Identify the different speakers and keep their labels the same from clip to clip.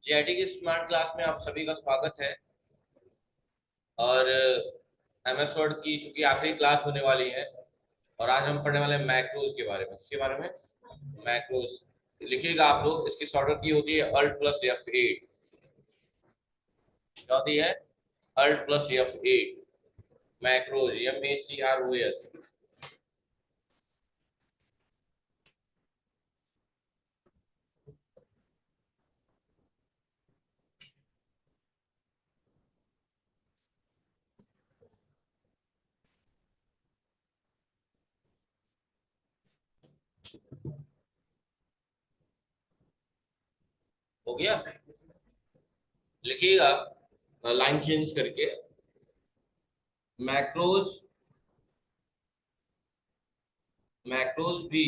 Speaker 1: GIT की smart class में आप सभी का स्वागत है। और एमएस वर्ड की चूंकि आखिरी क्लास होने वाली है और आज हम पढ़ने वाले हैं मैक्रोज के बारे में। किसके बारे में? मैक्रोज। लिखिएगा आप लोग, इसकी शॉर्टकट की होती है Alt+F8। क्या होती है? Alt+F8। Macros, MACROS। हो गया? लिखिएगा लाइन चेंज करके। मैक्रोज, मैक्रोज भी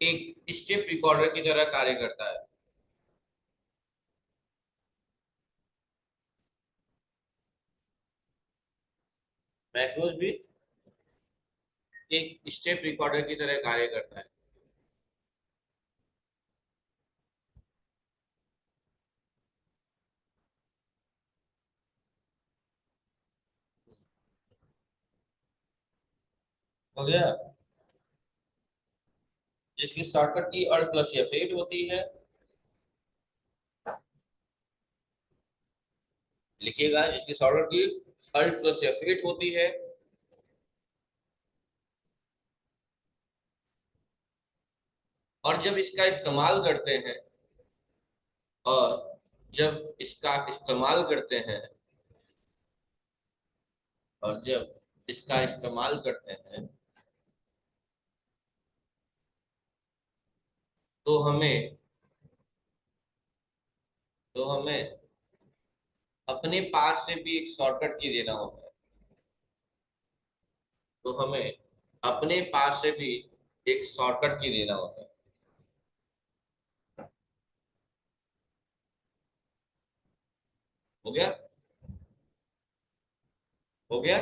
Speaker 1: एक स्टेप रिकॉर्डर की तरह कार्य करता है। मैक्रोज भी एक स्टेप रिकॉर्डर की तरह कार्य करता है। हो गया? जिसकी शॉर्टकट की Alt+F8 होती है। लिखिएगा, जिसकी शॉर्टकट की Alt+F8 होती है। और जब इसका इस्तेमाल करते हैं, और जब इसका इस्तेमाल करते हैं, और जब इसका इस्तेमाल करते हैं, तो हमें तो हमें अपने पास से भी एक शॉर्टकट की देना होता है। तो हमें अपने पास से भी एक शॉर्टकट की देना होता है। हो गया? हो गया?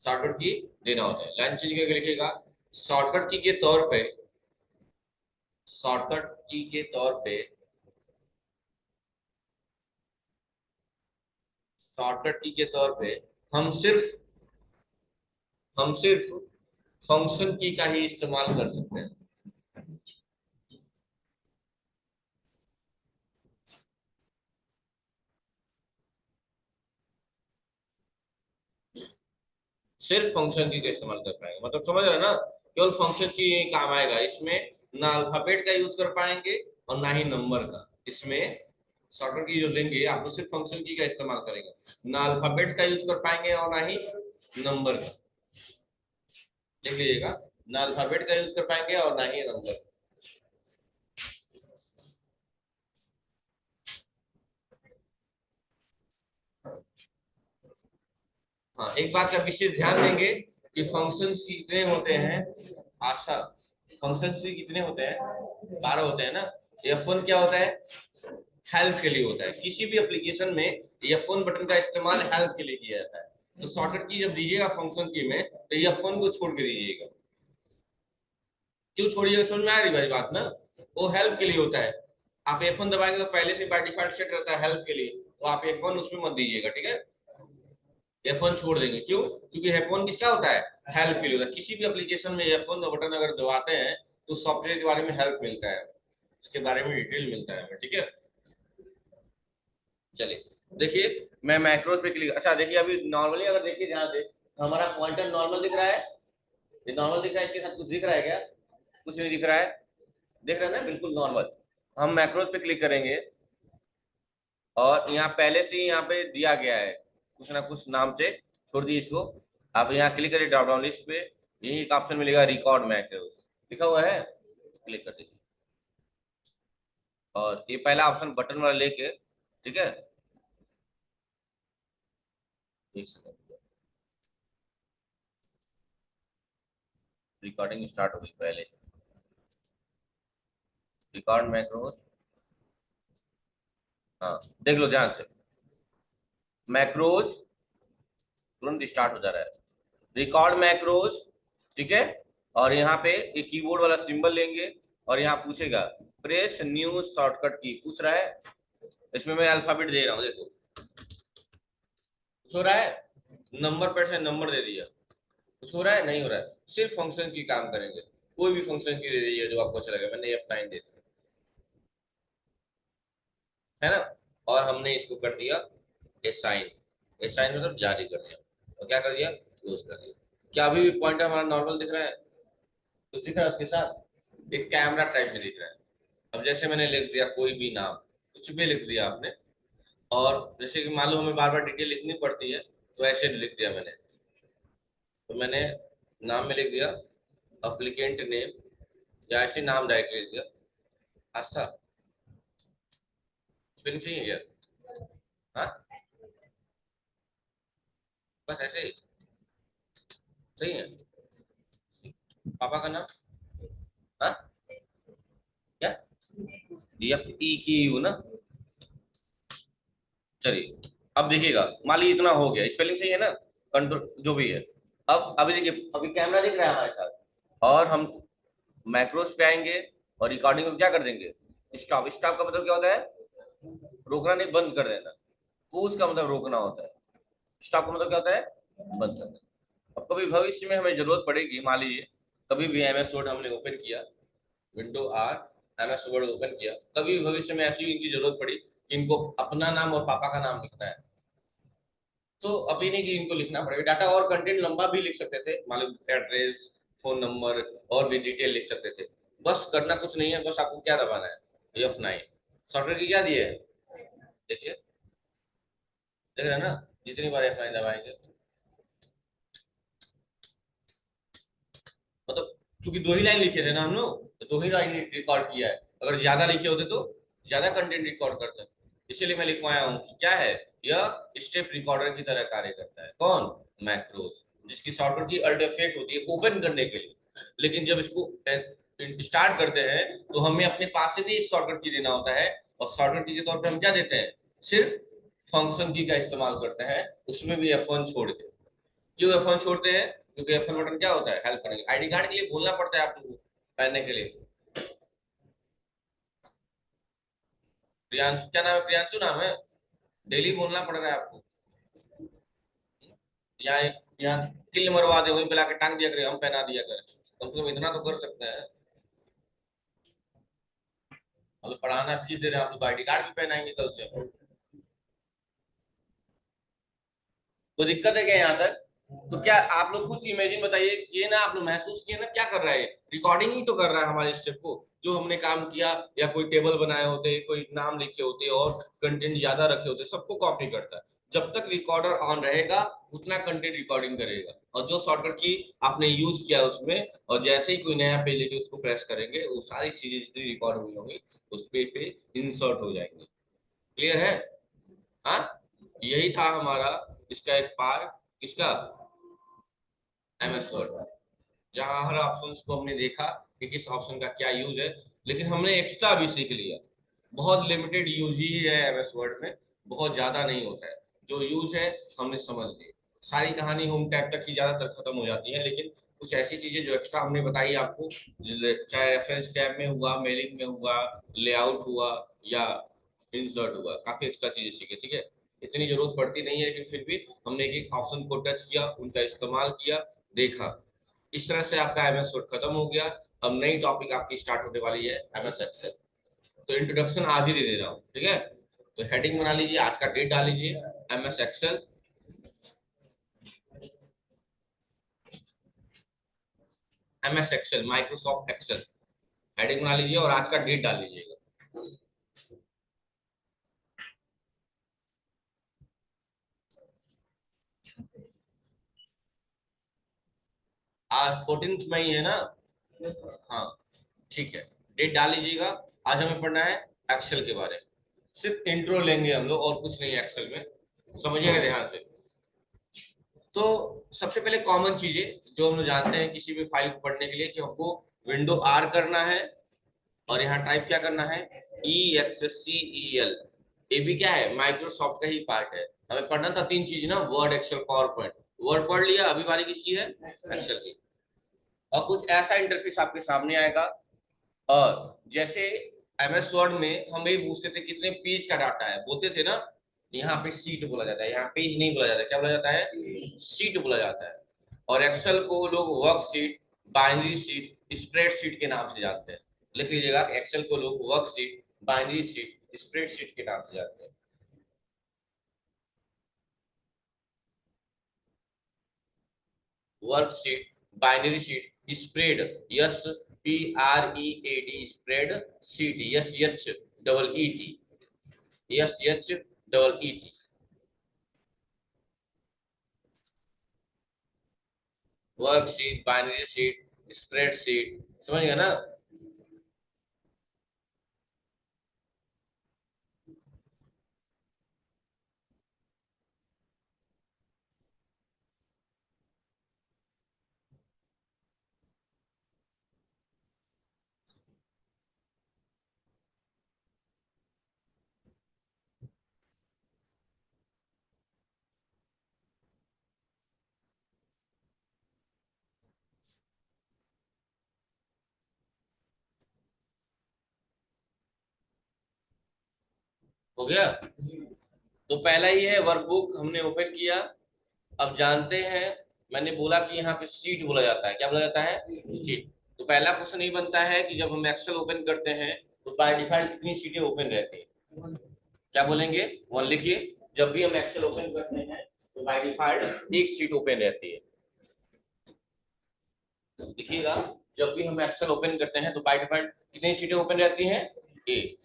Speaker 1: शॉर्टकट की देना होता है। लाइन चेंज करके लिखिएगा, शॉर्टकट की के तौर पे, शॉर्टकट की के तौर पे, शॉर्टकट की के तौर पे हम सिर्फ हम सिर्फ फंक्शन की का ही इस्तेमाल कर सकते हैं। सिर्फ फंक्शन की का इस्तेमाल कर पाएंगे, मतलब समझ रहे हैं ना? केवल फंक्शन की ही काम आएगा इसमें। ना अल्फाबेट का यूज कर पाएंगे और ना ही नंबर का। इसमें शॉर्टकट की जो देंगे आपको, सिर्फ फंक्शन की का इस्तेमाल करेंगे। ना अल्फाबेट का यूज कर पाएंगे और ना ही नंबर का। लिख लीजिएगा, ना अल्फाबेट का यूज कर पाएंगे और ना ही नंबर। हाँ, एक बात का विशेष ध्यान देंगे कि फंक्शन कितने होते हैं। आशा, फंक्शन कितने होते हैं? 12 होते हैं ना। F1 क्या होता है? हेल्प के लिए होता है। किसी भी एप्लीकेशन में F1 बटन का इस्तेमाल हेल्प के लिए किया जाता है। तो शॉर्टकट की जब दीजिएगा फंक्शन की में, तो F1 को छोड़ के दीजिएगा। क्यों छोड़िएगा? समझ में आ रही भाई बात ना? वो हेल्प के लिए होता है। आप F1 दबाएंगे तो पहले से बाय डिफॉल्ट सेट रहता है हेल्प के लिए, तो आप F1 उसमें मत दीजिएगा, ठीक है? F1 छोड़ देंगे। क्यों? क्योंकि F1 किसका होता है? हेल्प के लिए होता है। किसी भी एप्लीकेशन में F1 बटन अगर दबाते हैं तो सॉफ्टवेयर के बारे में हेल्प मिलता है, उसके बारे में डिटेल मिलता है हमें, ठीक है? चलिए देखिए, मैं मैक्रोज पे क्लिक, अच्छा देखिए अभी नॉर्मली अगर देखिए ध्यान से, तो हमारा पॉइंटर नॉर्मल दिख रहा है। ये नॉर्मल दिख रहा है, इसके साथ कुछ दिख रहा है क्या? कुछ नहीं दिख रहा है। देख रहे हैं ना, बिल्कुल नॉर्मल। हम मैक्रोज पे क्लिक करेंगे और यहाँ पहले से ही यहाँ पे दिया गया है कुछ ना कुछ नाम से। छोड़ दिए इसको। आप यहाँ क्लिक करिए ड्रॉप डाउन लिस्ट पे, यही एक ऑप्शन मिलेगा रिकॉर्ड मैक्रोज, लिखा हुआ है। क्लिक कर दीजिए और ये पहला ऑप्शन बटन वाला लेके, ठीक है? एक सेकंड, रिकॉर्डिंग स्टार्ट हो गई पहले। रिकॉर्ड मैक्रोज, हाँ देख लो ध्यान से, मैक्रोज तुरंत स्टार्ट हो जा रहा है। रिकॉर्ड मैक्रोज, ठीक है? और यहाँ पे एक कीबोर्ड वाला सिंबल लेंगे, और यहाँ पूछेगा प्रेस न्यू शॉर्टकट की, पूछ रहा है। इसमें मैं अल्फाबेट दे रहा हूँ, देखो कुछ हो रहा है, नंबर पर से नंबर दे दिया, कुछ हो रहा है, नहीं हो रहा है। सिर्फ फंक्शन की काम करेंगे, कोई भी फंक्शन की दे दीजिए जो आपको अच्छा लगे। मैंने F9 दे दिया है ना, और हमने इसको कर दिया असाइन। असाइन मतलब जारी कर दिया, और क्या कर दिया, क्लोज कर दिया। क्या अभी भी पॉइंटर हमारा नॉर्मल दिख रहा है, तो दिख रहा है उसके साथ एक कैमरा टाइप में दिख रहा है। अब जैसे मैंने लिख दिया कोई भी नाम, कुछ भी लिख दिया आपने, और जैसे कि मान लो हमें बार बार डिटेल लिखनी पड़ती है, तो ऐसे लिख दिया मैंने। तो मैंने नाम में लिख दिया अप्लीकेंट नेम, या ऐसे नाम डायरेक्ट लिख दिया आस्था। स्पेलिंग चाहिए यार, हाँ बस ऐसे ही सही है। पापा का नाम, हाँ क्या, F-E-Q ना। चलिए अब देखिएगा, मान लीजिए इतना हो गया, स्पेलिंग सही है ना, कंट्रोल जो भी है। अब अभी देखिए, अभी कैमरा दिख रहा है हमारे साथ, और हम मैक्रोस पे आएंगे और रिकॉर्डिंग में क्या कर देंगे, स्टॉप। स्टॉप का मतलब क्या होता है, रोकना नहीं, बंद कर देना। पूछ का मतलब रोकना होता है, स्टॉप का मतलब क्या होता है, बंद कर देना। अब कभी भविष्य में हमें जरूरत पड़ेगी, मान लीजिए कभी भी एमएस वर्ड हमने ओपन किया, window R, MS Word open किया, कभी भविष्य में ऐसी इनकी जरूरत पड़ी कि इनको अपना नाम और पापा का नाम लिखना है, तो अभी नहीं कि इनको लिखना पड़ेगा डाटा, और कंटेंट लंबा भी लिख सकते थे, मान लो एड्रेस, फोन नंबर, और भी डिटेल लिख सकते थे। बस करना कुछ नहीं है, बस आपको क्या दबाना है, F9। सॉफ्टवेयर की क्या दिए है, देखिए, देख रहे हैं ना, जितनी बार F9 दबाएंगे, मतलब क्योंकि दो ही लाइन लिखे थे ना हम लोग, तो दो ही लाइन रिकॉर्ड किया है। अगर ज्यादा लिखे होते तो ज्यादा कंटेंट रिकॉर्ड करते। इसीलिए मैं लिखवाया हूँ कि क्या है, यह स्टेप रिकॉर्डर की तरह कार्य करता है। कौन, मैक्रोस, जिसकी शॉर्टकट की अल्ट F8 होती है ओपन करने के लिए। लेकिन जब इसको स्टार्ट करते हैं तो हमें अपने पास से भी एक शॉर्टकट की देना होता है, और शॉर्टकट की के तौर पर हम क्या देते हैं, सिर्फ फंक्शन की का इस्तेमाल करते हैं, उसमें भी F1 छोड़ के। क्यों F1 छोड़ते हैं, क्योंकि F1 बटन क्या होता है, हेल्प करने के, आईडी कार्ड के लिए बोलना पड़ता है आप लोगों को पहनने के लिए। प्रियांशु, क्या नाम है, प्रियांशु नाम है, डेली बोलना पड़ रहा है आपको। यहाँ यहाँ किल मरवा दे, वहीं पे लाके टांग दिया करे, हम पहना दिया करे, कम से कम इतना तो कर सकते हैं। मतलब पढ़ाना फीस दे रहे हैं आप लोग, आईडी कार्ड भी पहनाएंगे कल से, तो दिक्कत है क्या यहाँ तक। तो क्या आप लोग कुछ इमेजिन बताइए, ये ना आप लोग महसूस किए ना, क्या कर रहा है, रिकॉर्डिंग ही तो कर रहा है हमारे स्टेप को, जो हमने काम किया, या कोई टेबल बनाए होते, कोई नाम लिखे होते और कंटेंट ज्यादा रखे होते, सबको कॉपी करता है। जब तक रिकॉर्डर ऑन रहेगा उतना कंटेंट रिकॉर्डिंग करेगा, और जो शॉर्टकट की आपने यूज किया उसमें, और जैसे ही कोई नया पेज लेके उसको प्रेस करेंगे, वो सारी चीजें जितनी रिकॉर्ड हुई होंगी उस पेज पे इंसर्ट हो जाएंगे। क्लियर है, हाँ। यही था हमारा इसका एक पार्ट, किसका, एमएस वर्ड, जहां हर ऑप्शन को हमने देखा कि किस ऑप्शन का क्या यूज है। लेकिन हमने एक्स्ट्रा भी सीख लिया, बहुत लिमिटेड यूज ही है एमएस वर्ड में, बहुत ज्यादा नहीं होता है। जो यूज है हमने समझ ली, सारी कहानी होम टैब तक ही ज्यादातर खत्म हो जाती है, लेकिन कुछ ऐसी चीजें जो एक्स्ट्रा हमने बताई आपको, चाहे रेफरेंस टैब में हुआ, मेलिंग में हुआ, लेआउट हुआ, या इंसर्ट हुआ, काफी एक्स्ट्रा चीजें सीखे, ठीक है। इतनी जरूरत पड़ती नहीं है, लेकिन फिर भी हमने एक एक ऑप्शन को टच किया, उनका इस्तेमाल किया, देखा। इस तरह से आपका एमएस वर्ड खत्म हो गया। अब नई टॉपिक आपकी स्टार्ट होने वाली है, एमएस एक्सेल। तो इंट्रोडक्शन आज ही दे दे रहा हूँ, ठीक है। तो हेडिंग बना लीजिए, आज का डेट डाल लीजिए, MS Excel, MS Excel, Microsoft Excel, heading बना लीजिए और आज का डेट डाल लीजिएगा। आज 14 मई है ना, हाँ ठीक है, डेट डाल लीजिएगा। आज हमें पढ़ना है एक्सेल के बारे में, सिर्फ इंट्रो लेंगे हम लोग, और कुछ नहीं है एक्सेल में, समझिएगा ध्यान से। तो सबसे पहले कॉमन चीजें जो हम लोग जानते हैं किसी भी फाइल को पढ़ने के लिए, कि हमको विंडो आर करना है, और यहाँ टाइप क्या करना है, EXCEL। ये भी क्या है, माइक्रोसॉफ्ट का ही पार्ट है। हमें पढ़ना था तीन चीज ना, Word, Excel, PowerPoint. Word पढ़ लिया, अभी बारी किसकी है, एक्सेल की। और कुछ ऐसा इंटरफेस आपके सामने आएगा, और जैसे एमएस वर्ड में हम ये पूछते थे कितने पेज का डाटा है, बोलते थे ना, यहाँ पे सीट बोला जाता है, यहाँ पेज नहीं बोला जाता, क्या बोला जाता है, सीट बोला जाता है। और एक्सेल को लोग वर्कशीट, बाइनरी शीट, स्प्रेडशीट के नाम से जानते हैं। लिख लीजिएगा, एक्सेल को लोग वर्कशीट, बाइनरी शीट, स्प्रेडशीट के नाम से जानते हैं। Worksheet, binary sheet, spread, yes P R E A D, spread sheet, yes H double E T, yes H double E T, worksheet, binary sheet, spreadsheet, समझ गया ना। हो गया। तो पहला ही है वर्कबुक, हमने ओपन किया। अब जानते हैं, मैंने बोला कि यहाँ पे सीट बोला जाता है, क्या बोला जाता है, सीट। तो पहला क्वेश्चन ये बनता है कि जब हम एक्सेल ओपन करते हैं तो बाय डिफॉल्ट कितनी सीटें ओपन रहती है, क्या बोलेंगे, वन लिखिए। जब भी हम एक्सेल ओपन करते हैं तो बाय डिफॉल्ट एक सीट ओपन रहती है, देखिएगा। जब भी हम एक्सेल ओपन करते हैं तो बाय डिफॉल्ट कितनी सीटें ओपन रहती हैं, एक।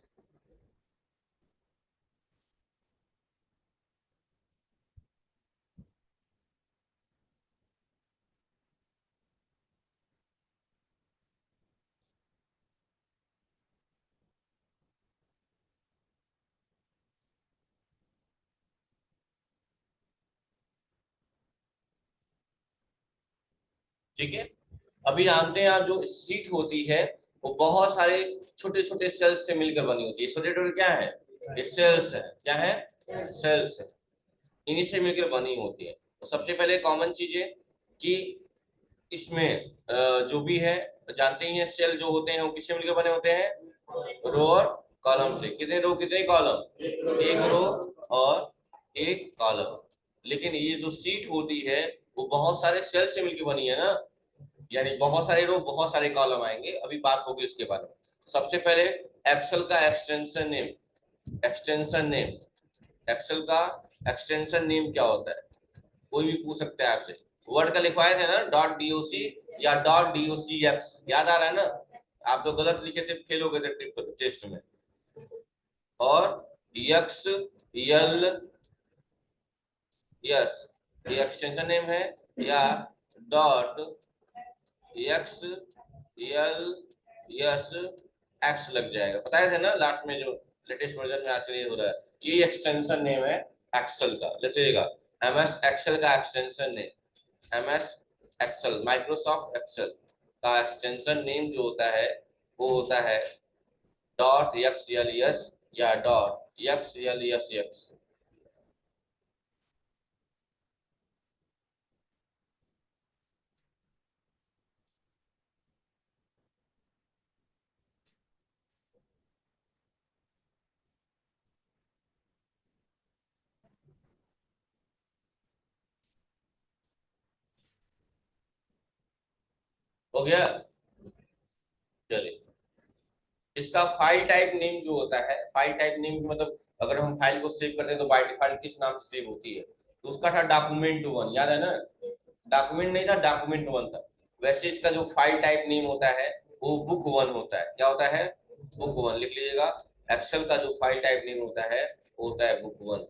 Speaker 1: ठीक है। अभी जानते हैं, जो सीट होती है वो बहुत सारे छोटे छोटे सेल्स से मिलकर बनी होती है। छोटे छोटे क्या है, ये सेल्स है, क्या है, सेल्स है, इन्हीं से मिलकर बनी होती है। तो सबसे पहले कॉमन चीज है कि इसमें जो भी है, जानते ही हैं सेल जो होते हैं वो किससे मिलकर बने होते हैं, रो और कॉलम से। कितने रो कितने कॉलम, एक रो और एक कॉलम। लेकिन ये जो सीट होती है वो बहुत सारे सेल से मिलकर बनी है ना, यानी बहुत सारे रो बहुत सारे कॉलम आएंगे, अभी बात होगी उसके बारे में। सबसे पहले एक्सेल का extension name, extension name, Excel का एक्सटेंशन नेम क्या होता है, कोई भी पूछ सकता है आपसे। वर्ड का लिखवाए थे ना, डॉट डीओसी या डॉट डीओसी एक्स, याद आ रहा है ना, आप तो गलत लिखे थे, फेल हो गए थे टेस्ट में। और यक्स यल यस, ये एक्सटेंशन नेम है, या डॉट एक्स यल यस एक्स लग जाएगा, बताया था ना लास्ट में, जो लेटेस्ट वर्जन में आजकल ये हो रहा है। ये एक्सटेंशन नेम है एक्सेल का, लिखिएगा, एमएस एक्सेल का extension name, MS Excel, Microsoft Excel का एक्सटेंशन नेम जो होता है वो होता है डॉट एक्स एल एस या dot X L S X. हो गया, चलिए। इसका फाइल टाइप नेम जो होता है, फाइल टाइप नेम मतलब अगर हम फाइल को सेव करते हैं तो बाय डिफॉल्ट किस नाम से सेव होती है, तो उसका था डॉक्यूमेंट वन, याद है ना, डॉक्यूमेंट नहीं था, डॉक्यूमेंट वन था। वैसे इसका जो फाइल टाइप नेम होता है वो बुक वन होता है, क्या होता है, बुक वन, लिख लीजिएगा। एक्सेल का जो फाइल टाइप नेम होता है वो होता है बुक वन।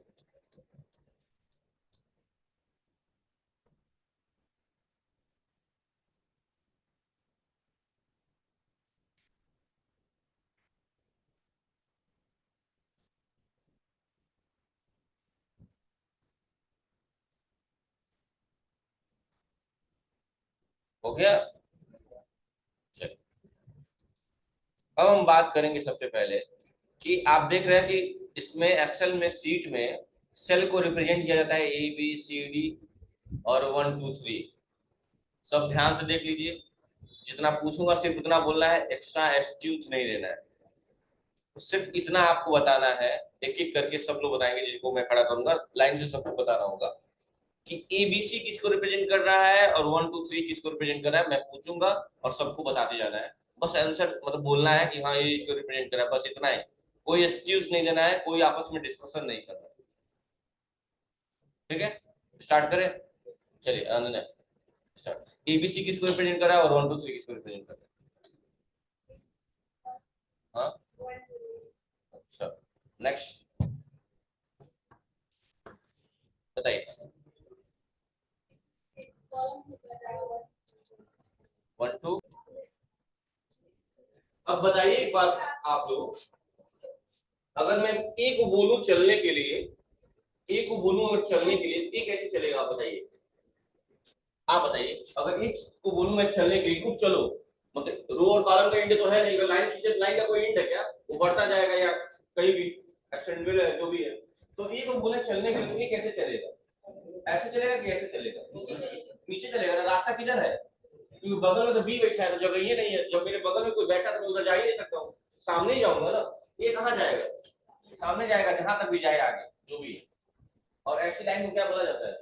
Speaker 1: हो गया, चलिए। अब हम बात करेंगे सबसे पहले कि आप देख रहे हैं कि इसमें एक्सेल में सीट में सेल को रिप्रेजेंट किया जाता है ए बी सी डी और वन टू थ्री, सब ध्यान से देख लीजिए। जितना पूछूंगा सिर्फ उतना बोलना है, एक्स्ट्रा एक्सक्यूज नहीं देना है। तो सिर्फ इतना आपको बताना है, एक एक करके सब लोग बताएंगे, जिसको मैं खड़ा करूंगा लाइन से सबको बताना होगा कि एबीसी किसको रिप्रेजेंट कर रहा है और 1 2 3 किसको रिप्रेजेंट कर रहा है। मैं पूछूंगा और सबको बताते जाना है, बस आंसर मतलब बोलना है कि हाँ ये इसको रिप्रेजेंट कर रहा है, बस इतना ही। कोई एक्सक्यूज नहीं देना है, कोई आपस में डिस्कशन नहीं करना है। ठीक है, स्टार्ट करें। चलिए अनन्या स्टार्ट। एबीसी किसको रिप्रेजेंट कर रहा है और 1 2 3 किसको रिप्रेजेंट कर रहा है? हाँ अच्छा, नेक्स्ट बताइए। 1 2। अब बताइए एक बात आप लोग, अगर मैं ए को बोलूं चलने के लिए, ए को बोलूं अगर चलने के लिए, ए कैसे चलेगा आप बताइए। आप बताइए, अगर ए को बोलूं मैं चलने के लिए, खूब चलो, मतलब रो और कॉलम का इंड तो है नहीं, लाइन खींचे, लाइन का कोई इंड है क्या? वो बढ़ता जाएगा या कहीं भी एक्सटेंडेबल है जो भी है। तो ए को बोले चलने के लिए, कैसे चलेगा? ऐसे चलेगा कि ऐसे चलेगा? नीचे चलेगा ना, रास्ता किधर है? क्योंकि बगल में तो बी बैठा है, तो जगह ही नहीं है। जब मेरे बगल में कोई बैठा तो मैं उधर जा ही नहीं सकता हूँ, सामने ही जाऊंगा ना। ये कहाँ जाएगा? सामने जाएगा, जहां तक भी जाए आगे जो भी है। और ऐसी लाइन को क्या बोला जाता है?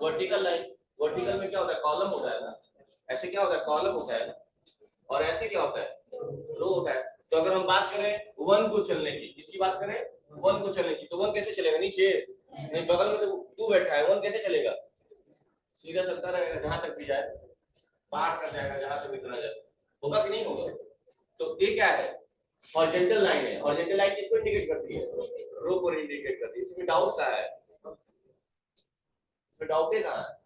Speaker 1: Vertical line. वर्टिकल में क्या होता है? कॉलम होता है ना। ऐसे क्या होता है? कॉलम होता है ना। और ऐसे क्या होता है? रो होता है। तो अगर हम बात करें वन को चलने की, किसकी बात करें? वन को चलने की, तो वन कैसे चलेगा? नीचे नहीं, बगल में तो टू बैठा है, वन कैसे चलेगा? सीधा चलता रहेगा जहां तक भी जाए, पार कर जाएगा जहां से भी चला जाए। होगा कि नहीं होगा? तो ये क्या है? हॉरिजॉन्टल लाइन है। हॉरिजॉन्टल लाइन किसको इंडिकेट करती है? रो को इंडिकेट करती है। इसमें डाउट का है, इसमें डाउट है कहां है?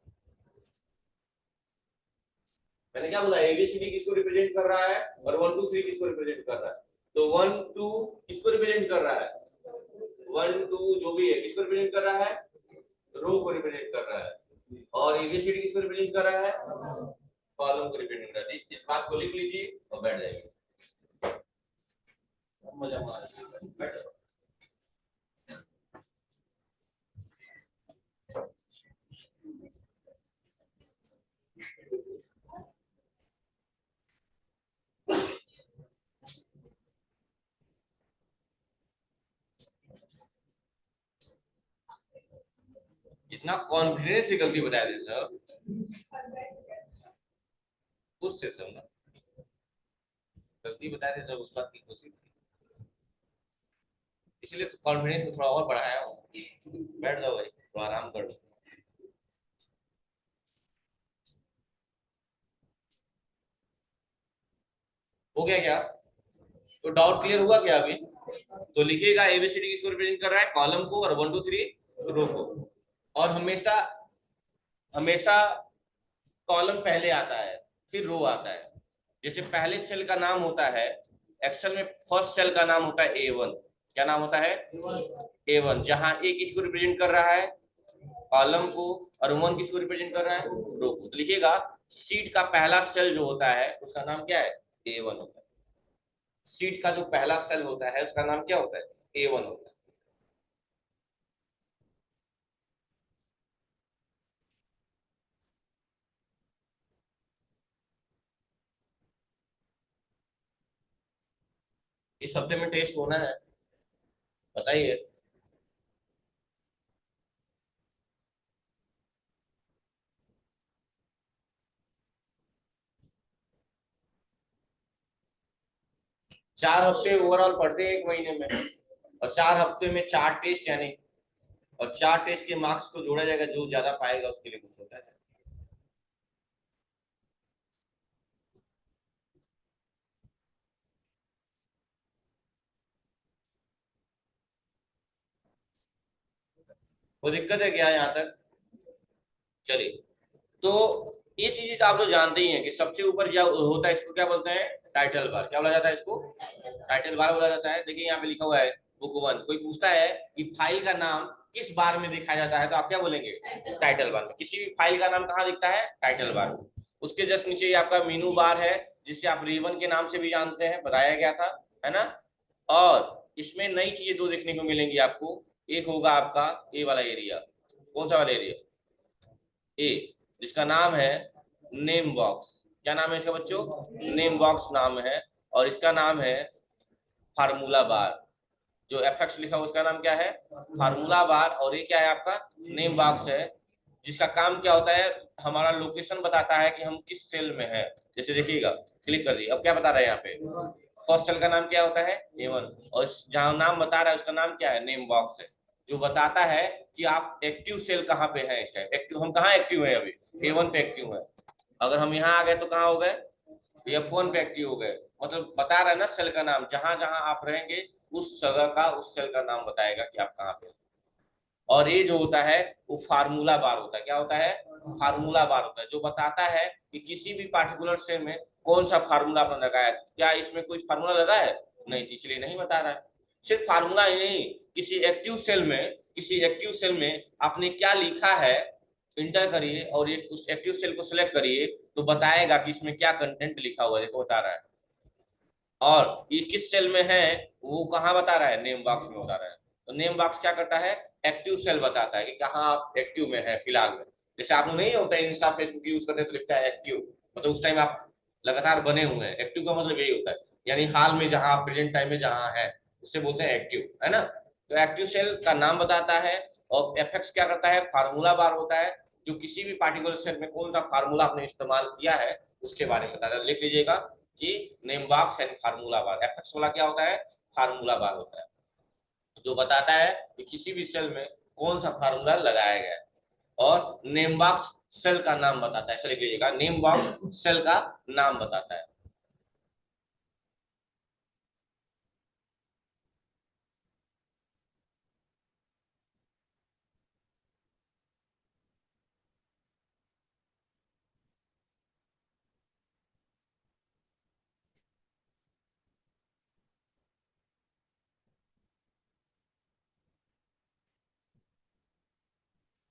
Speaker 1: मैंने क्या बोला? एबीसीडी किसको रिप्रेजेंट कर रहा है और 1 2 3 किसको रिप्रेजेंट कर रहा है? तो 1 2 किसको रिप्रेजेंट कर रहा है? 1 2 जो भी है किसको रिप्रेजेंट कर रहा है? रो को रिप्रेजेंट कर रहा है। और एबीसीडी किसको रिप्रेजेंट कर रहा है? कॉलम को रिप्रेजेंट कर रहा है। इस बात को लिख लीजिए और बैठ जाइए। मजा मार। इतना कॉन्फिडेंस से गलती बता दे सर, खुद से सब ना गलती बता दे सब, उस बात की कोशिश, इसलिए तो कॉन्फिडेंस थोड़ा और बढ़ाया हूँ। बैठ जाओ भाई, तो आराम कर लो। हो गया क्या? तो डाउट क्लियर हुआ क्या अभी? तो लिखिएगा एबीसीडी किसको रिप्रेजेंट कर रहा है? कॉलम को, और 1 2 3 रो को। और हमेशा हमेशा कॉलम पहले आता है, फिर रो आता है। जैसे पहले सेल का नाम होता है, एक्सेल में फर्स्ट सेल का नाम होता है A1। क्या नाम होता है? A1। जहां ए किसको रिप्रेजेंट कर रहा है? कॉलम को। और 1 किसको रिप्रेजेंट कर रहा है? रो को। तो लिखिएगा शीट का पहला सेल जो होता है उसका नाम क्या है? A1 होता है। शीट का जो पहला सेल होता है उसका नाम क्या होता है? A1 होता है। इस हफ्ते में टेस्ट होना है, बताइए। 4 हफ्ते ओवरऑल पढ़ते हैं एक महीने में, और 4 हफ्ते में 4 टेस्ट यानी, और 4 टेस्ट के मार्क्स को जोड़ा जाएगा, जो ज्यादा पाएगा उसके लिए कुछ होता है। वो दिक्कत है क्या यहाँ तक? चलिए, तो ये चीज आप लोग जानते ही हैं कि सबसे ऊपर जो होता है इसको क्या बोलते हैं? Title bar. क्या बोला जाता है इसको? टाइटल बार बोला जाता है। देखिए यहाँ पे लिखा हुआ है बुक 1। कोई पूछता है कि फाइल का नाम किस बार में दिखाया जाता है, तो आप क्या बोलेंगे? टाइटल बार में। किसी भी फाइल का नाम कहाँ दिखता है? टाइटल बार में। उसके जस्ट नीचे ये आपका मीनू बार है, जिसे आप रिबन के नाम से भी जानते हैं, बताया गया था, है ना। और इसमें नई चीजें दो देखने को मिलेंगी आपको। एक होगा आपका ए वाला एरिया। कौन सा वाला एरिया? ए, जिसका नाम है नेम बॉक्स। क्या नाम है इसका बच्चों? नेम बॉक्स नाम है, और इसका नाम है फार्मूला बार। जो एफएक्स लिखा हुआ उसका नाम क्या है? फार्मूला बार। और ये क्या है आपका? नेम बॉक्स है, जिसका काम क्या होता है? हमारा लोकेशन बताता है कि हम किस सेल में है। जैसे देखिएगा, क्लिक कर दिए, अब क्या बता रहा है यहाँ पे? फर्स्ट सेल का नाम क्या होता है? A1। और जहाँ नाम बता रहा है उसका नाम क्या है? नेम बॉक्स है, जो बताता है कि आप एक्टिव सेल कहाँ पे है इस टाइम। एक्टिव, हम कहाँ एक्टिव है? अभी A1 पे एक्टिव है। अगर हम यहाँ आ गए तो कहाँ हो गए? F1 पे एक्टिव हो गए। मतलब बता रहा है ना सेल का नाम, जहां जहां आप रहेंगे उस जगह का, उस सेल का नाम बताएगा कि आप कहाँ पे। और ये जो होता है वो फार्मूला बार होता है। क्या होता है? फार्मूला बार होता है, जो बताता है कि किसी भी पार्टिकुलर सेल में कौन सा फार्मूला आपने लगाया। क्या इसमें कोई फार्मूला लगा है? नहीं, इसलिए नहीं बता रहा है। सिर्फ फार्मूला ही नहीं, किसी एक्टिव सेल में, किसी एक्टिव सेल में आपने क्या लिखा है, इंटर करिए और ये उस एक्टिव सेल को सिलेक्ट करिए, तो बताएगा कि इसमें क्या कंटेंट लिखा हुआ है। देखो बता रहा है। और ये किस सेल में है वो कहाँ बता रहा है? नेम बॉक्स में बता रहा है। तो नेम बॉक्स क्या करता है? एक्टिव सेल बताता है कि कहाँ आप एक्टिव में है फिलहाल में। जैसे आप लोग नहीं होता है इंस्टा फेसबुक यूज करते तो लिखता है एक्टिव, मतलब उस टाइम आप लगातार बने हुए हैं। एक्टिव का मतलब यही होता है, यानी हाल में जहाँ प्रेजेंट टाइम में जहाँ है उससे बोलते हैं एक्टिव, है ना। तो एक्टिव सेल का नाम बताता है। और एफएक्स क्या करता है? फार्मूला बार होता है, जो किसी भी पार्टिकुलर सेल में कौन सा फार्मूला आपने इस्तेमाल किया है उसके बारे में बताता है। लिख लीजिएगा कि name box and formula bar. FX वाला क्या होता है? फार्मूला बार होता है, जो बताता है कि किसी भी सेल में कौन सा फार्मूला लगाया गया है। और नेम बॉक्स सेल का नाम बताता है। ऐसे लिख लीजिएगा, नेम बॉक्स सेल का नाम बताता है।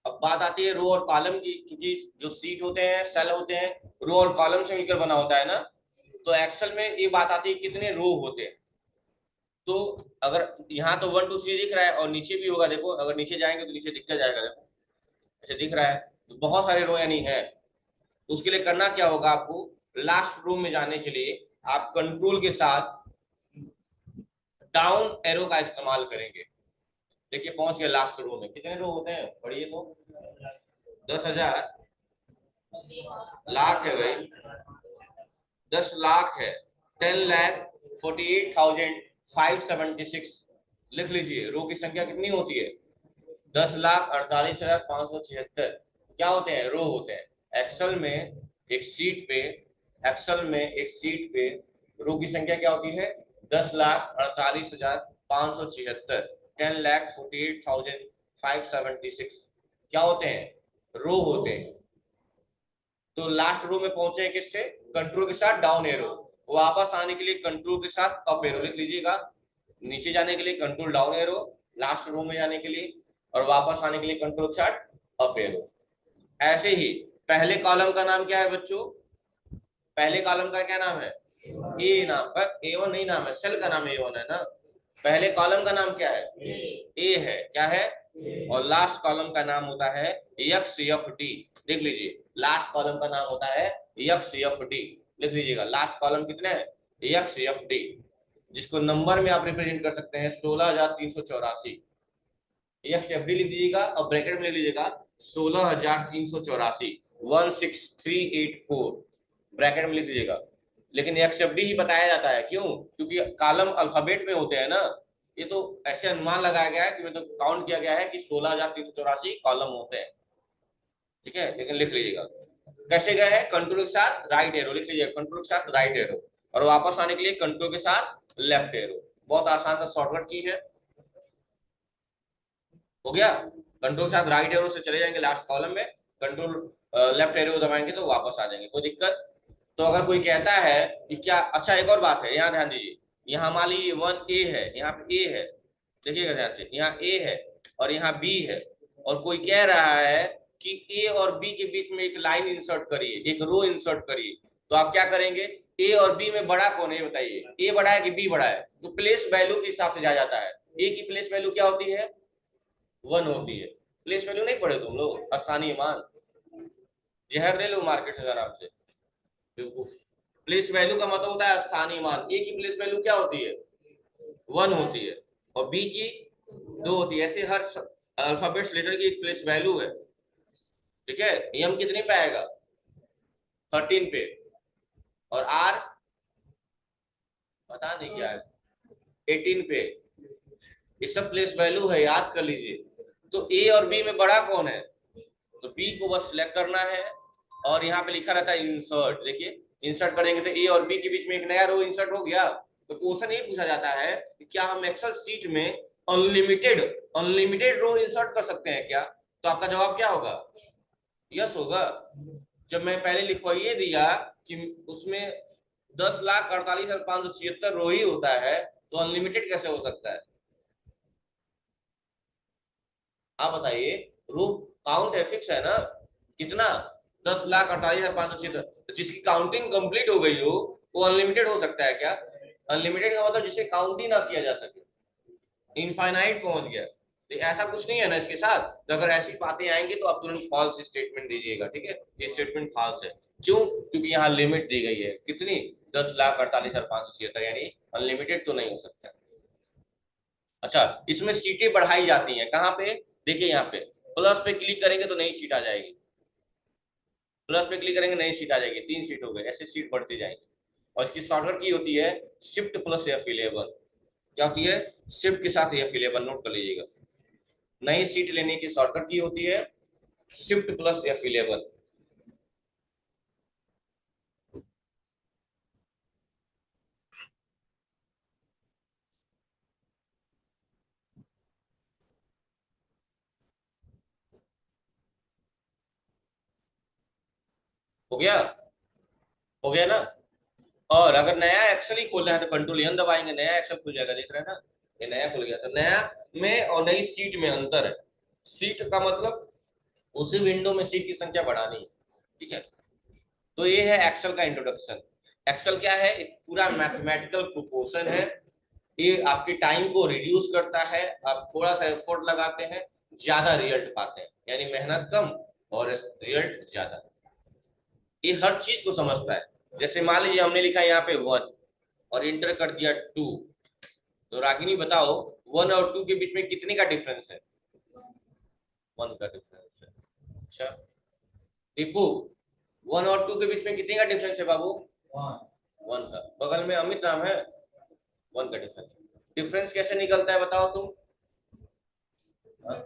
Speaker 1: अब बात आती है रो और कॉलम की। क्योंकि जो सीट होते हैं, सेल होते हैं, रो और कॉलम से मिलकर बना होता है ना। तो एक्सेल में ये बात आती है कितने रो होते हैं। तो अगर यहाँ तो 1 2 3 दिख रहा है, और नीचे भी होगा। देखो अगर नीचे जाएंगे तो नीचे दिखता जाएगा। देखो ऐसे दिख रहा है, तो बहुत सारे रो यानी है। तो उसके लिए करना क्या होगा आपको? लास्ट रो में जाने के लिए आप कंट्रोल के साथ डाउन एरो का इस्तेमाल करेंगे। देखिए पहुंच गए लास्ट रो में। कितने रो होते हैं पढ़िए तो? 10,000 लाख है भाई, 10 लाख है। 10,48,576। लिख लीजिए, रो की संख्या कितनी होती है? 10,48,576। क्या होते हैं? रो होते हैं। एक्सेल में एक सीट पे, एक्सेल में एक सीट पे रो की संख्या क्या होती है? 10,48,576। 10,48,576 क्या होते हैं? रो होते हैं। तो लास्ट रो में पहुंचे किससे? कंट्रोल के साथ डाउन एरो। वापस आने के लिए कंट्रोल के साथ अप एरो। लिख लीजिएगा, नीचे जाने के लिए control down arrow, last row में जाने के लिए, और वापस आने के लिए कंट्रोल के साथ अप एरो। ऐसे ही पहले कॉलम का नाम क्या है बच्चों? पहले कॉलम का क्या नाम है? ए नाम का। A1 नहीं नाम है, सेल का नाम A1 है ना। पहले कॉलम का नाम क्या है? ए है। क्या है? और लास्ट कॉलम का नाम होता है यक्स एफ डी। देख लीजिए, लास्ट कॉलम का नाम होता है यक्स एफ डी। लिख लीजिएगा, लास्ट कॉलम कितने हैं? यक्स एफ डी, जिसको नंबर में आप रिप्रेजेंट कर सकते हैं 16,384। यक्स एफ डी लिख दीजिएगा और ब्रैकेट में लिख लीजिएगा 16,384, 16384 ब्रैकेट में लिख लीजिएगा। लेकिन यक्स एफ डी ही बताया जाता है, क्यों? क्योंकि कॉलम अल्फाबेट में होते हैं ना। ये तो ऐसे अनुमान लगाया गया है कि मतलब काउंट किया गया है कि 16,384 कॉलम होते हैं। ठीक है, लेकिन लिख लीजिएगा कैसे गए हैं? कंट्रोल के साथ राइट एरो। लिख लीजिएगा, कंट्रोल के साथ राइट एरो, और वापस आने के लिए कंट्रोल के साथ लेफ्ट एरो। बहुत आसान सा शॉर्टकट की है। हो गया। कंट्रोल के साथ राइट एरो से चले जाएंगे लास्ट कॉलम में, कंट्रोल लेफ्ट एरो दबाएंगे तो वापस आ जाएंगे। कोई दिक्कत? तो अगर कोई कहता है कि क्या, अच्छा एक और बात है, यहाँ ध्यान दीजिए। यहाँ मान लीजिए 1A है, यहाँ पे ए है। देखिएगा ध्यान से, यहाँ ए है और यहाँ बी है। और कोई कह रहा है कि ए और बी के बीच में एक लाइन इंसर्ट करिए, एक रो इंसर्ट करिए। तो आप क्या करेंगे? ए और बी में बड़ा कौन है बताइए? ए बड़ा है कि बी बड़ा है? तो प्लेस वैल्यू के हिसाब से जाया जाता है। ए की प्लेस वैल्यू क्या होती है? 1 होती है। प्लेस वैल्यू नहीं पढ़े तुम लोग? स्थानीय मान। जहर ले लो मार्केट से आराम से। प्लेस वैल्यू का मतलब होता है स्थानीय मान। ए की प्लेस वैल्यू क्या होती है? 1 होती है, और बी की 2 होती है। ऐसे हर अल्फाबेट्स लेटर की एक प्लेस वैल्यू है। ठीक है, एम कितने पे आएगा? 13 पे। और आर पता नहीं क्या है, 18 पे। ये सब प्लेस वैल्यू है, याद कर लीजिए। तो ए और बी में बड़ा कौन है? तो बी को बस सिलेक्ट करना है, और यहाँ पे लिखा रहता है इंसर्ट। देखिए, इंसर्ट करेंगे तो ए और बी के बीच में एक नया रो इंसर्ट हो गया। तो क्वेश्चन ये पूछा जाता है कि क्या हम एक्सेल सीट में अनलिमिटेड अनलिमिटेड रो इंसर्ट कर सकते हैं क्या? तो आपका जवाब क्या होगा? यस होगा। जब मैं पहले लिखवाइए दिया कि उसमें 10,48,576 रो ही होता है, तो अनलिमिटेड कैसे हो सकता है? आप बताइए। रो काउंट है, फिक्स है ना? कितना? 10,48,576। जिसकी काउंटिंग कंप्लीट हो गई हो वो अनलिमिटेड हो सकता है क्या? अनलिमिटेड का मतलब जिसे काउंट ही ना किया जा सके, इनफाइनाइट पहुंच गया। तो ऐसा कुछ नहीं है ना इसके साथ। तो अगर ऐसी बातें आएंगी तो आप तुरंत फॉल्स स्टेटमेंट दीजिएगा। ठीक है, ये स्टेटमेंट फॉल्स है। क्यों? क्योंकि यहाँ लिमिट दी गई है कितनी? 10,48,576, यानी अनलिमिटेड तो नहीं हो सकता। अच्छा, इसमें सीटें बढ़ाई जाती हैं कहाँ पे? देखिए यहाँ पे प्लस पे क्लिक करेंगे तो नई सीट आ जाएगी। प्लस पे क्लिक करेंगे नई सीट आ जाएगी, 3 सीट हो गए, ऐसे सीट बढ़ती जाएंगी। और इसकी शॉर्टकट की होती है शिफ्ट प्लस F11। क्या होती है? शिफ्ट के साथ F11, नोट कर लीजिएगा। नई सीट लेने की शॉर्टकट की होती है शिफ्ट प्लस F11। हो गया? हो गया ना? और अगर नया एक्सेल ही खोलना है तो कंट्रोल एन दबाएंगे, नया एक्सेल खुल जाएगा। देख रहे हैं ना, ये नया खुल गया। तो नया में और नई सीट में अंतर है। सीट का मतलब उसी विंडो में सीट की संख्या बढ़ानी है। ठीक है, तो ये है एक्सेल का इंट्रोडक्शन। एक्सेल क्या है? एक पूरा मैथमेटिकल प्रोपोर्शन है। ये आपके टाइम को रिड्यूस करता है। आप थोड़ा सा एफर्ट लगाते हैं, ज्यादा रिजल्ट पाते हैं, यानी मेहनत कम और रिजल्ट ज्यादा। ये हर चीज को समझता है। जैसे मान लीजिए हमने लिखा यहाँ पे 1 और इंटर कर दिया 2, तो रागिनी बताओ 1 और 2 के बीच में कितने का डिफरेंस है? 1 का डिफरेंस है। अच्छा टीपू, 1 और 2 के बीच में कितने का डिफरेंस है बाबू? 1 का। बगल में अमित नाम है, 1 का डिफरेंस। डिफरेंस कैसे निकलता है बताओ तुम? हाँ?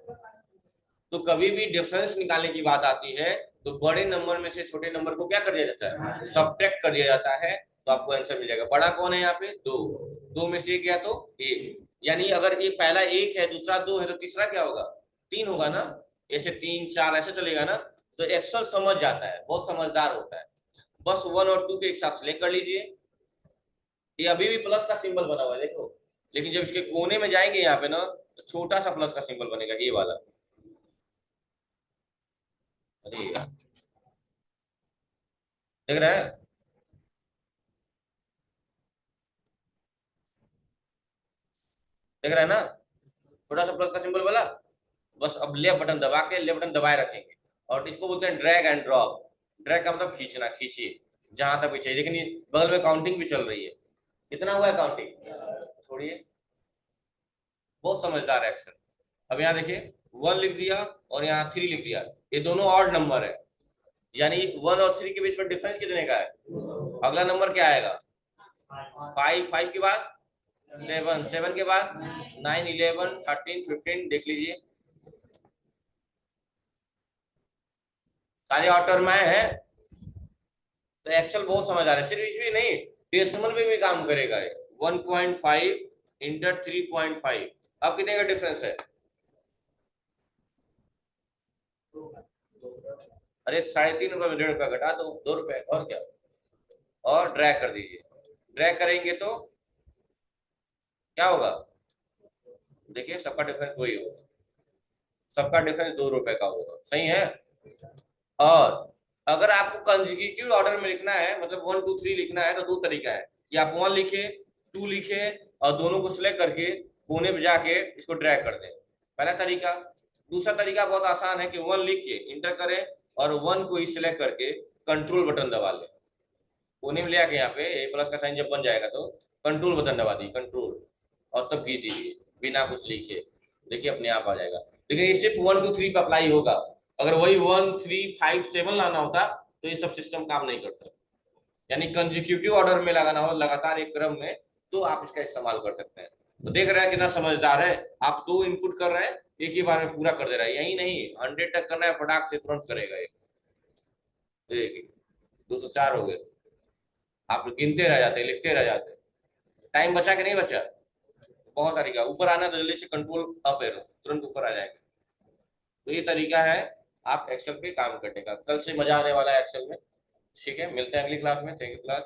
Speaker 1: तो कभी भी डिफरेंस निकालने की बात आती है तो बड़े नंबर में से छोटे नंबर को क्या कर दिया जाता है? सब्ट्रैक्ट कर दिया जाता है। तो आपको आंसर मिल जाएगा। बड़ा कौन है यहाँ पे? 2। 2 में से एक गया तो 1, यानी अगर ये पहला 1 है, दूसरा 2 है, तो तीसरा क्या होगा? 3 होगा ना। ऐसे 3 4 ऐसे चलेगा ना। तो एक्सेल समझ जाता है, बहुत समझदार होता है। बस 1 और 2 के एक साथ सिलेक्ट कर लीजिए। ये अभी भी प्लस का सिंबल बना हुआ है देखो, लेकिन जब इसके कोने में जाएंगे यहाँ पे ना, तो छोटा सा प्लस का सिंबल बनेगा, ये वाला। अरे यार, देख रहे हैं? देख रहे हैं ना, छोटा सा प्लस का सिंबल वाला। बस अब लेफ्ट बटन दबा के, लेफ्ट बटन दबाए रखेंगे, और इसको बोलते हैं ड्रैग एंड ड्रॉप। ड्रैग का मतलब खींचना, खींचिए जहां तक भी चाहिए। लेकिन ये बगल में काउंटिंग भी चल रही है। कितना हुआ है काउंटिंग? छोड़िए, बहुत समझदार है एक्शन। अब यहाँ देखिए, 1 लिख दिया और यहाँ 3 लिख दिया। ये दोनों ऑड नंबर है, यानी 1 और 3 के बीच में डिफरेंस कितने का है? अगला नंबर क्या आएगा? 5। 5 के बाद 7, 7 के बाद 9, 11, 13, 15। देख लीजिए, सारे ऑर्डर में है। तो एक्सेल बहुत समझ आ रहा है। सिर्फ इसमें नहीं, डेसिमल में भी काम करेगा ये। 1.5 इंटर 3.5, अब कितने का डिफरेंस है? अरे 3.5 रुपए में 1.5 रुपया घटा दो, 2 रुपए, और क्या। और ड्रैग कर दीजिए। ड्रैग करेंगे तो क्या होगा? देखिए, सबका डिफरेंस वही होगा। सबका डिफरेंस 2 रुपए का होगा। सही है। और अगर आपको कंसेक्यूटिव ऑर्डर में लिखना है, मतलब 1 2 3 लिखना है, तो 2 तरीका है कि आप 1 लिखे, 2 लिखे, और दोनों को सिलेक्ट करके कोने पे जाके इसको ड्रैग कर दें। पहला तरीका। दूसरा तरीका बहुत आसान है कि 1 लिख के इंटर करें और 1 को ही सिलेक्ट करके कंट्रोल बटन दबा लें। कोने में ले आके यहाँ पे ए प्लस का साइन जब बन जाएगा तो कंट्रोल बटन दबा दी, कंट्रोल, और तब खींच दीजिए बिना कुछ लिखे, देखिए अपने आप आ जाएगा। लेकिन ये सिर्फ 1 2 3 पे अप्लाई होगा, अगर वही 1 3 5 7 लाना होता तो ये सब सिस्टम काम नहीं करता। यानी कंजिक्यूटिव ऑर्डर में लगाना हो, लगातार एक क्रम में, तो आप इसका इस्तेमाल कर सकते हैं। तो देख रहे हैं कितना समझदार है, आप 2 इनपुट कर रहे हैं, एक ही बार में पूरा कर दे रहा है। यही नहीं 100 तक करना है, फटाक से तुरंत करेगा ये। देखिए 204 हो गए, आप गिनते रह जाते, लिखते रह जाते, टाइम बचा कि नहीं बचा? बहुत तरीका, ऊपर आना तो जल्दी से कंट्रोल अप एरो, तुरंत ऊपर आ जाएगा। तो ये तरीका है आप एक्सेल पे काम करने का। कल से मजा आने वाला है एक्सेल में। ठीक है, मिलते हैं अगली क्लास में। Thank you class.